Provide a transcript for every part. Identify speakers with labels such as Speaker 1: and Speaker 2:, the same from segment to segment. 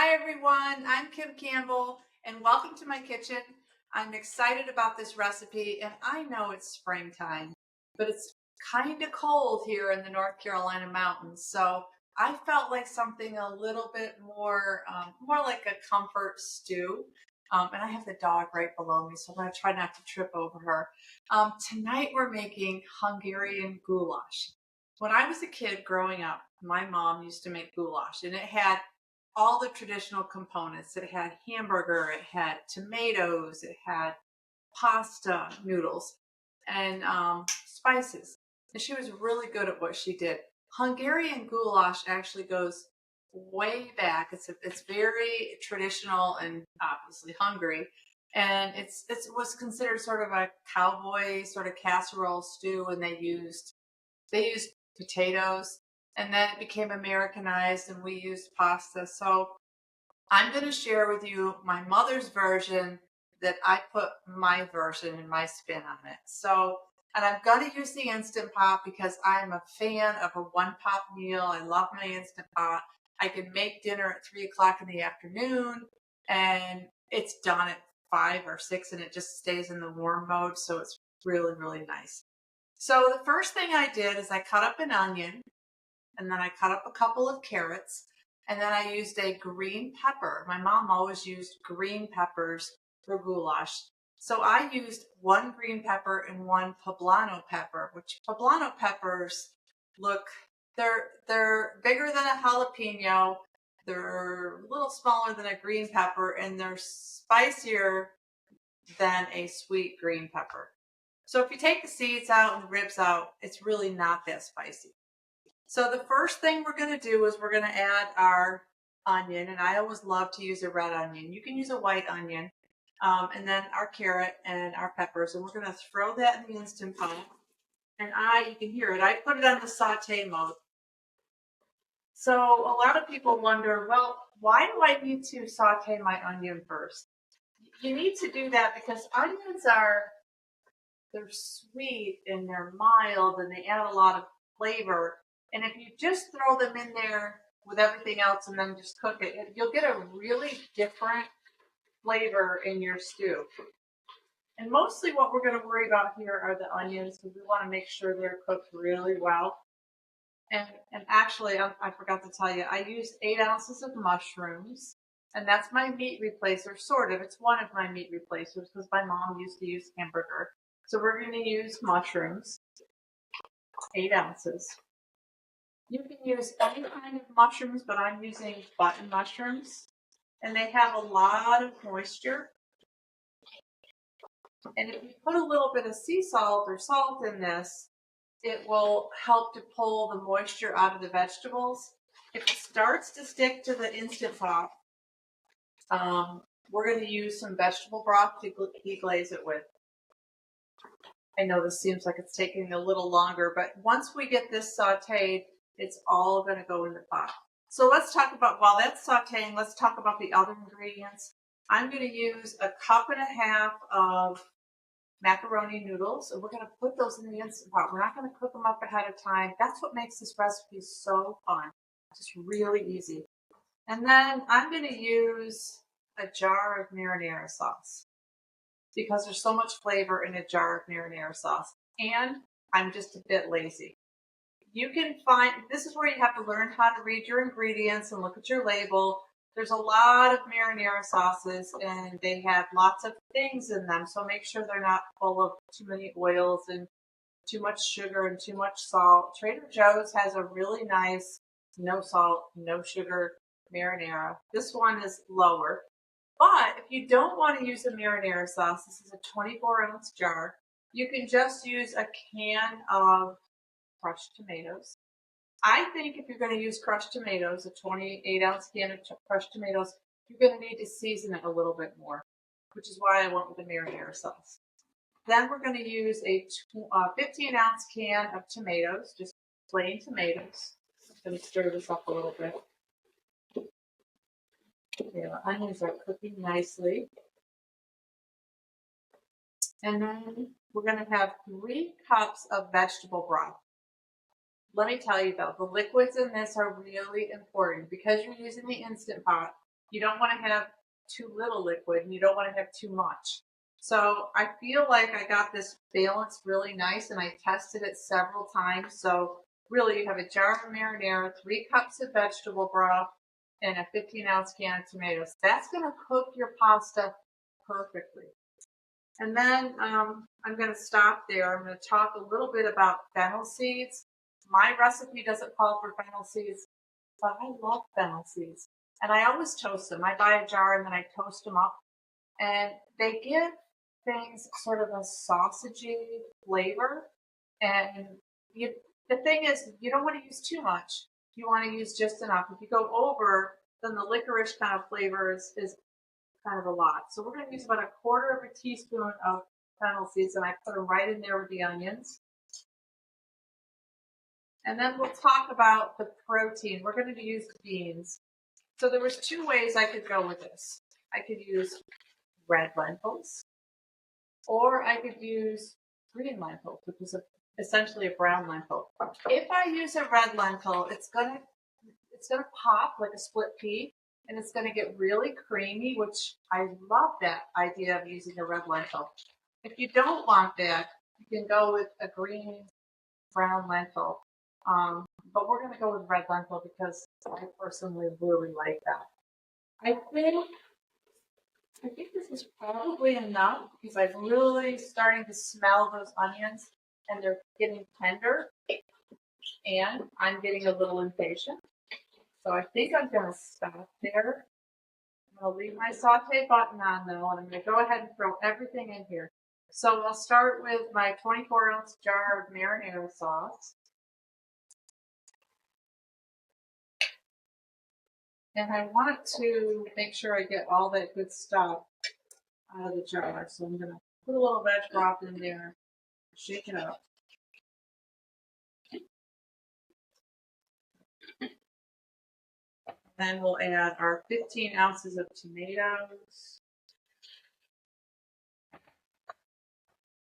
Speaker 1: Hi everyone, I'm Kim Campbell and welcome to my kitchen. I'm excited about this recipe and I know it's springtime, but it's kind of cold here in the North Carolina mountains. So I felt like something a little bit more like a comfort stew. And I have the dog right below me, so I'm going to try not to trip over her. Tonight we're making Hungarian goulash. When I was a kid growing up, my mom used to make goulash and it had all the traditional components. It had hamburger, it had tomatoes, it had pasta noodles, and spices. And she was really good at what she did. Hungarian goulash actually goes way back. It's very traditional and obviously Hungary, and it was considered sort of a cowboy sort of casserole stew, and they used potatoes, and then it became Americanized and we used pasta. So I'm going to share with you my mother's version that I put my version and my spin on it. So, and I'm going to use the Instant Pot because I'm a fan of a one pot meal. I love my Instant Pot. I can make dinner at 3 o'clock in the afternoon and it's done at 5 or 6 and it just stays in the warm mode. So it's really, really nice. So the first thing I did is I cut up an onion and then I cut up a couple of carrots and then I used a green pepper. My mom always used green peppers for goulash. So I used one green pepper and one poblano pepper, which poblano peppers they're bigger than a jalapeno. They're a little smaller than a green pepper and they're spicier than a sweet green pepper. So if you take the seeds out and the ribs out, it's really not that spicy. So the first thing we're going to do is we're going to add our onion, and I always love to use a red onion. You can use a white onion, and then our carrot and our peppers, and we're going to throw that in the Instant Pot. And you can hear it, I put it on the saute mode. So a lot of people wonder, well, why do I need to saute my onion first? You need to do that because onions they're sweet and they're mild and they add a lot of flavor. And if you just throw them in there with everything else and then just cook it, you'll get a really different flavor in your stew. And mostly what we're going to worry about here are the onions because we want to make sure they're cooked really well. And actually, I forgot to tell you, I used 8 ounces of mushrooms. And that's my meat replacer, sort of. It's one of my meat replacers because my mom used to use hamburger. So we're going to use mushrooms, 8 ounces. You can use any kind of mushrooms, but I'm using button mushrooms. And they have a lot of moisture. And if you put a little bit of sea salt or salt in this, it will help to pull the moisture out of the vegetables. If it starts to stick to the Instant Pot, we're going to use some vegetable broth to deglaze it with. I know this seems like it's taking a little longer, but once we get this sauteed, it's all going to go in the pot. So let's talk about, while that's sauteing, let's talk about the other ingredients. I'm going to use 1.5 cups of macaroni noodles, and we're going to put those in the Instant Pot. We're not going to cook them up ahead of time. That's what makes this recipe so fun. Just really easy. And then I'm going to use a jar of marinara sauce because there's so much flavor in a jar of marinara sauce. And I'm just a bit lazy. You can find, this is where you have to learn how to read your ingredients and look at your label. There's a lot of marinara sauces and they have lots of things in them. So make sure they're not full of too many oils and too much sugar and too much salt. Trader Joe's has a really nice no salt, no sugar marinara. This one is lower. But if you don't want to use a marinara sauce, this is a 24-ounce jar. You can just use a can of crushed tomatoes. I think if you're going to use crushed tomatoes, a 28-ounce can of crushed tomatoes, you're going to need to season it a little bit more, which is why I went with the marinara sauce. Then we're going to use a 15-ounce can of tomatoes, just plain tomatoes. I'm going to stir this up a little bit. Okay, the onions are cooking nicely. And then we're going to have 3 cups of vegetable broth. Let me tell you though, the liquids in this are really important because you're using the Instant Pot. You don't want to have too little liquid and you don't want to have too much. So I feel like I got this balance really nice and I tested it several times. So really you have a jar of marinara, 3 cups of vegetable broth, and a 15-ounce can of tomatoes. That's going to cook your pasta perfectly. And then I'm going to stop there. I'm going to talk a little bit about fennel seeds. My recipe doesn't call for fennel seeds, but I love fennel seeds. And I always toast them. I buy a jar and then I toast them up. And they give things sort of a sausagey flavor. And the thing is, you don't want to use too much. You want to use just enough. If you go over, then the licorice kind of flavor is kind of a lot. So we're going to use about 1/4 teaspoon of fennel seeds, and I put them right in there with the onions. And then we'll talk about the protein. We're going to use beans. So there was 2 ways I could go with this. I could use red lentils, or I could use green lentils, which is essentially a brown lentil. If I use a red lentil, it's gonna pop like a split pea, and it's gonna get really creamy, which I love that idea of using a red lentil. If you don't want that, you can go with a green brown lentil. But we're gonna go with red lentil because I personally really like that. I think this is probably enough because I'm really starting to smell those onions and they're getting tender and I'm getting a little impatient. So I think I'm going to stop there. I'm going to leave my saute button on though, and I'm going to go ahead and throw everything in here. So I'll start with my 24-ounce jar of marinara sauce. And I want to make sure I get all that good stuff out of the jar. So I'm going to put a little veg broth in there, shake it up. Then we'll add our 15 ounces of tomatoes.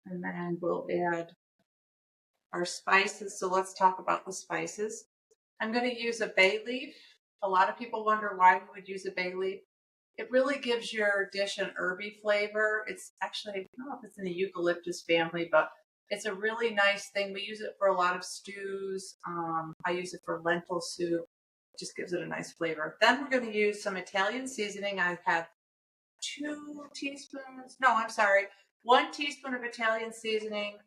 Speaker 1: And then we'll add our spices. So let's talk about the spices. I'm going to use a bay leaf. A lot of people wonder why we would use a bay leaf. It really gives your dish an herby flavor. It's actually, I don't know if it's in the eucalyptus family, but it's a really nice thing. We use it for a lot of stews. I use it for lentil soup. It just gives it a nice flavor. Then we're going to use some Italian seasoning. I have 2 teaspoons. No, I'm sorry. 1 teaspoon of Italian seasoning,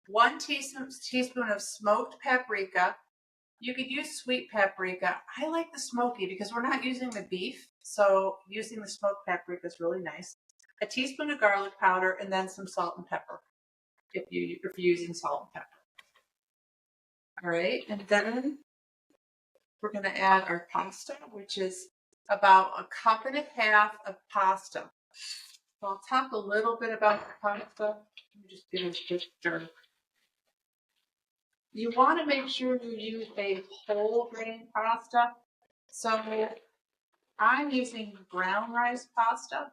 Speaker 1: 1 teaspoon of smoked paprika. You could use sweet paprika. I like the smoky because we're not using the beef, so using the smoked paprika is really nice. A teaspoon of garlic powder, and then some salt and pepper if you're using salt and pepper. All right, and then we're going to add our pasta, which is about 1.5 cups of pasta. So I'll talk a little bit about the pasta. Let me just give it a quick stir. You want to make sure you use a whole grain pasta. So I'm using brown rice pasta.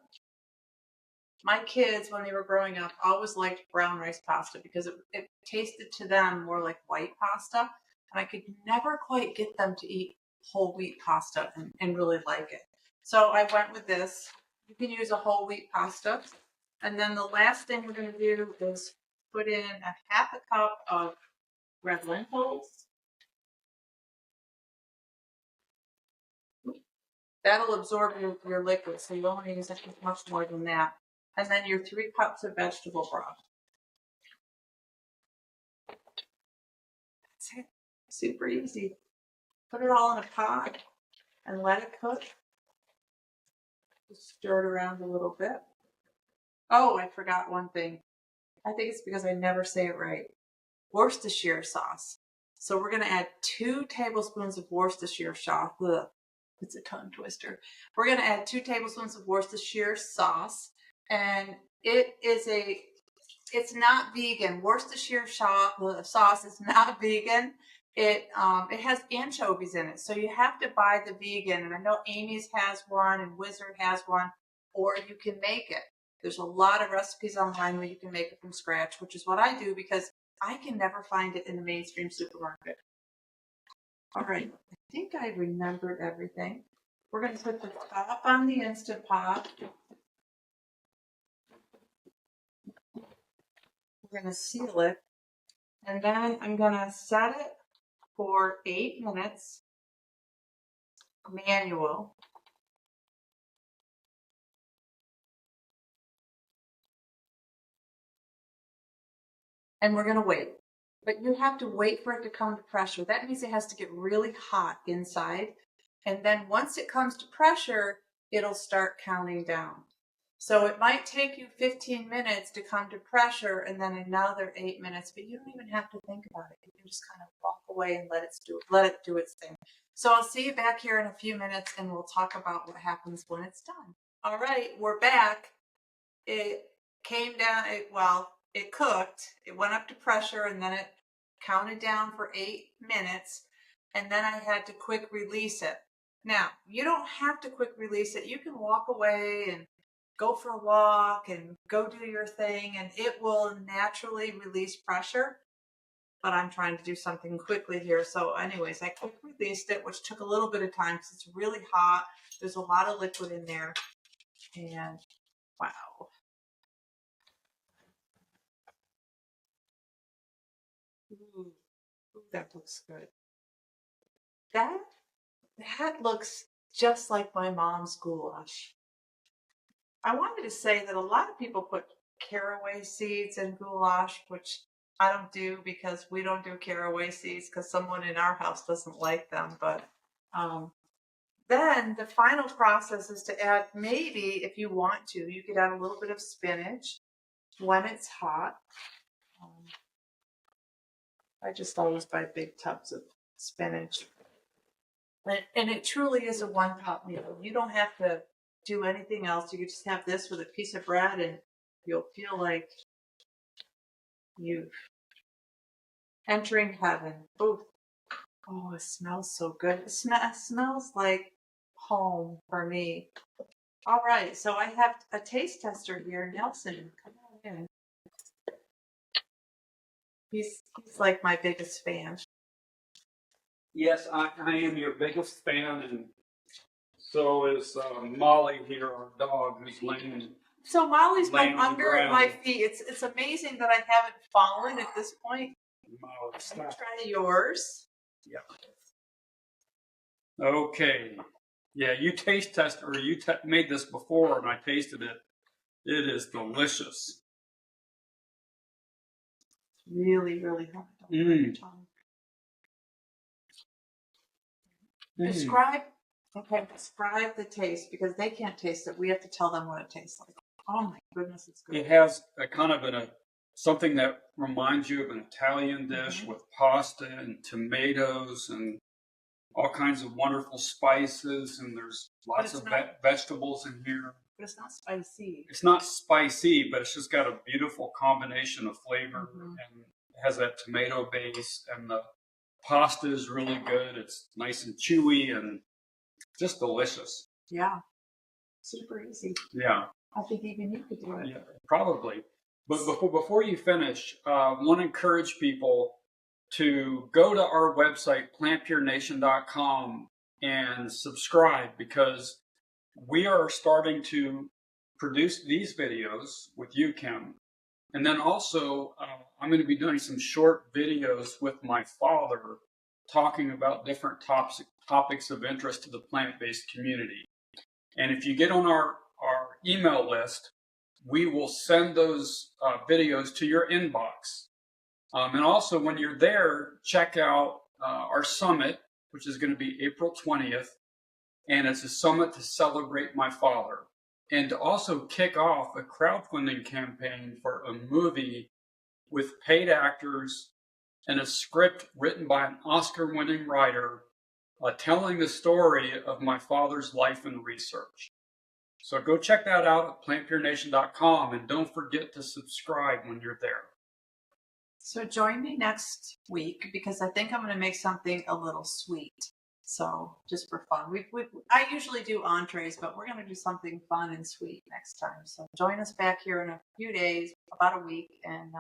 Speaker 1: My kids, when they were growing up, always liked brown rice pasta because it tasted to them more like white pasta. And I could never quite get them to eat whole wheat pasta and really like it. So I went with this. You can use a whole wheat pasta. And then the last thing we're going to do is put in 1/2 cup of red lentils. That'll absorb your liquid, so you don't want to use much more than that. And then your 3 cups of vegetable broth. That's it. Super easy. Put it all in a pot and let it cook. Just stir it around a little bit. Oh, I forgot one thing. I think it's because I never say it right. Worcestershire sauce. So we're going to add 2 tablespoons of Worcestershire sauce. Ugh, it's a tongue twister. We're going to add 2 tablespoons of Worcestershire sauce. And it's not vegan. Worcestershire sauce is not vegan. It has anchovies in it. So you have to buy the vegan. And I know Amy's has one and Wizard has one, or you can make it. There's a lot of recipes online where you can make it from scratch, which is what I do because I can never find it in the mainstream supermarket. All right, I think I remembered everything. We're going to put the top on the Instant Pot. We're going to seal it. And then I'm going to set it for 8 minutes, manual. And we're going to wait. But you have to wait for it to come to pressure. That means it has to get really hot inside. And then once it comes to pressure, it'll start counting down. So it might take you 15 minutes to come to pressure and then another 8 minutes, but you don't even have to think about it. You can just kind of walk away and let it do its thing. So I'll see you back here in a few minutes and we'll talk about what happens when it's done. All right, we're back. It came down, it cooked, it went up to pressure and then it counted down for 8 minutes and then I had to quick release it. Now, you don't have to quick release it. You can walk away and go for a walk and go do your thing and it will naturally release pressure. But I'm trying to do something quickly here. So anyways, I quick released it, which took a little bit of time because it's really hot. There's a lot of liquid in there. And wow. Ooh, that looks good. That looks just like my mom's goulash. I wanted to say that a lot of people put caraway seeds in goulash, which I don't do because we don't do caraway seeds because someone in our house doesn't like them. But then the final process is to add, maybe if you want to, you could add a little bit of spinach when it's hot. I just always buy big tubs of spinach. And it truly is a one-pot meal. You don't have to do anything else. You could just have this with a piece of bread and you'll feel like you're entering heaven. Ooh. Oh, it smells so good. It smells like home for me. All right, so I have a taste tester here, Nelson. Come on in. He's like my biggest fan.
Speaker 2: Yes, I am your biggest fan, and so is Molly here, our dog, who's laying.
Speaker 1: So Molly's been
Speaker 2: laying
Speaker 1: under my feet. It's amazing that I haven't fallen at this point.
Speaker 2: Molly, stop.
Speaker 1: Try yours.
Speaker 2: Yeah. Okay. Yeah, you taste test, or you made this before, and I tasted it. It is delicious.
Speaker 1: Really, really hot. Don't hurt your tongue. Describe the taste because they can't taste it. We have to tell them what it tastes like. Oh my goodness, it's good.
Speaker 2: It has a kind of something that reminds you of an Italian dish with pasta and tomatoes and all kinds of wonderful spices, and there's lots of vegetables in here.
Speaker 1: But it's not spicy.
Speaker 2: It's not spicy, but it's just got a beautiful combination of flavor, and it has that tomato base, and the pasta is really good. It's nice and chewy and just delicious.
Speaker 1: Yeah. Super easy.
Speaker 2: Yeah.
Speaker 1: I think even you could do it.
Speaker 2: Yeah, probably. But before you finish, I want to encourage people to go to our website, plantpurenation.com, and subscribe because we are starting to produce these videos with you, Kim. And then also, I'm going to be doing some short videos with my father talking about different topics of interest to the plant-based community. And if you get on our email list, we will send those videos to your inbox. And also, when you're there, check out our summit, which is going to be April 20th. And it's a summit to celebrate my father. And to also kick off a crowdfunding campaign for a movie with paid actors and a script written by an Oscar-winning writer telling the story of my father's life and research. So go check that out at plantpurenation.com, and don't forget to subscribe when you're there.
Speaker 1: So join me next week because I think I'm going to make something a little sweet. So just for fun. I usually do entrees, but we're going to do something fun and sweet next time. So join us back here in a few days, about a week, and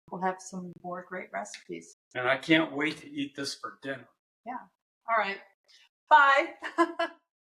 Speaker 1: we'll have some more great recipes.
Speaker 2: And I can't wait to eat this for dinner.
Speaker 1: Yeah. All right. Bye.